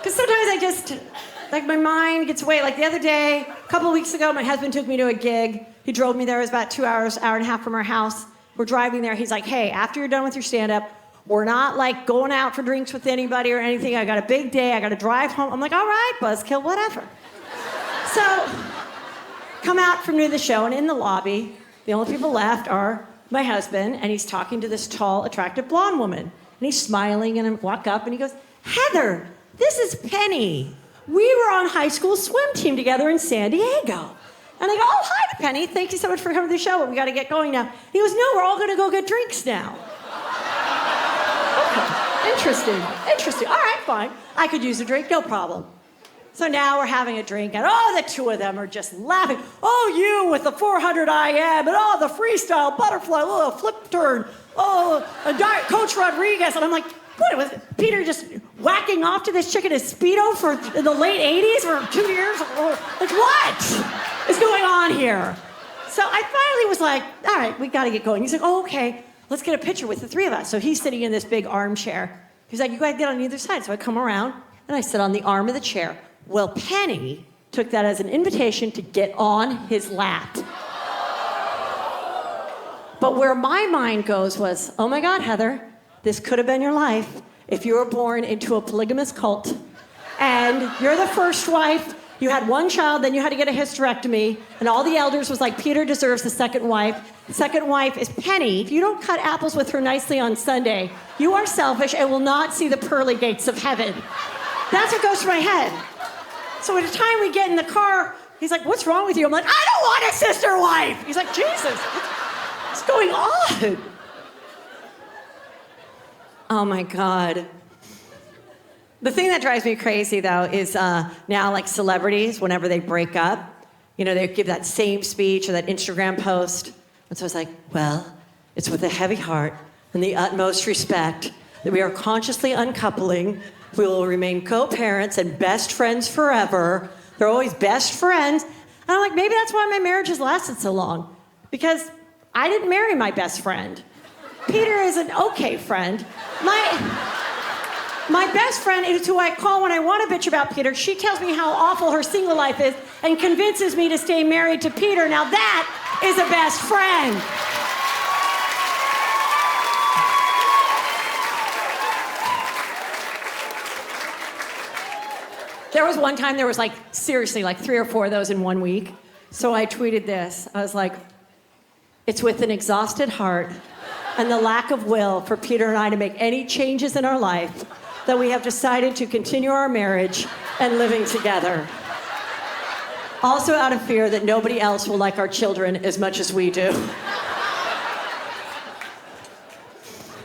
Because sometimes I just, like my mind gets away. Like the other day, a couple of weeks ago, my husband took me to a gig. He drove me there. It was about 2 hours, hour and a half from our house. We're driving there. He's like, hey, after you're done with your stand-up, we're not like going out for drinks with anybody or anything. I got a big day. I got to drive home. I'm like, all right, buzzkill, whatever. So, come out from near the show, and in the lobby, the only people left are my husband, and he's talking to this tall, attractive blonde woman. And he's smiling, and I walk up, and he goes, Heather, this is Penny. We were on high school swim team together in San Diego. And I go, oh, hi, Penny. Thank you so much for coming to the show, but we got to get going now. He goes, no, we're all going to go get drinks now. Okay, interesting. All right, fine. I could use a drink, no problem. So now we're having a drink, and the two of them are just laughing. Oh, you with the 400 IM, and the freestyle butterfly, flip turn, Coach Rodriguez. And I'm like, what, was Peter just whacking off to this chick in his Speedo for in the late 80s for 2 years? Like, what is going on here? So I finally was like, all right, we got to get going. He's like, oh, okay, let's get a picture with the three of us. So he's sitting in this big armchair. He's like, you got to get on either side. So I come around, and I sit on the arm of the chair. Well, Penny took that as an invitation to get on his lap. But where my mind goes was, oh my God, Heather, this could have been your life if you were born into a polygamous cult. And you're the first wife, you had one child, then you had to get a hysterectomy, and all the elders was like, Peter deserves the second wife. The second wife is Penny. If you don't cut apples with her nicely on Sunday, you are selfish and will not see the pearly gates of heaven. That's what goes through my head. So at the time we get in the car, he's like, what's wrong with you? I'm like, I don't want a sister wife. He's like, Jesus, what's going on? Oh my God. The thing that drives me crazy though is now like celebrities, whenever they break up, they give that same speech or that Instagram post. And so it's like, well, it's with a heavy heart and the utmost respect that we are consciously uncoupling. We will remain co-parents and best friends forever. They're always best friends. And I'm like, maybe that's why my marriage has lasted so long. Because I didn't marry my best friend. Peter is an okay friend. My best friend is who I call when I want to bitch about Peter. She tells me how awful her single life is and convinces me to stay married to Peter. Now that is a best friend. There was one time, there was seriously 3 or 4 of those in 1 week. So I tweeted this. I was like, it's with an exhausted heart and the lack of will for Peter and I to make any changes in our life that we have decided to continue our marriage and living together. Also out of fear that nobody else will like our children as much as we do.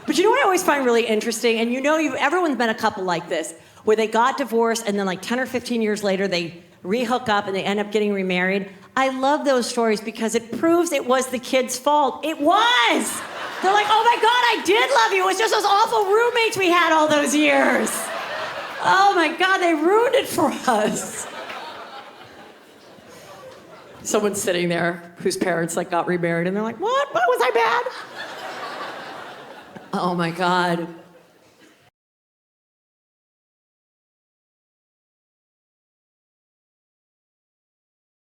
But you know what I always find really interesting? And everyone's been a couple like this, where they got divorced and then 10 or 15 years later they re-hook up and they end up getting remarried. I love those stories because it proves it was the kid's fault. It was! They're like, oh my God, I did love you. It was just those awful roommates we had all those years. Oh my God, they ruined it for us. Someone's sitting there whose parents got remarried and they're like, what? What was I bad? Oh my God.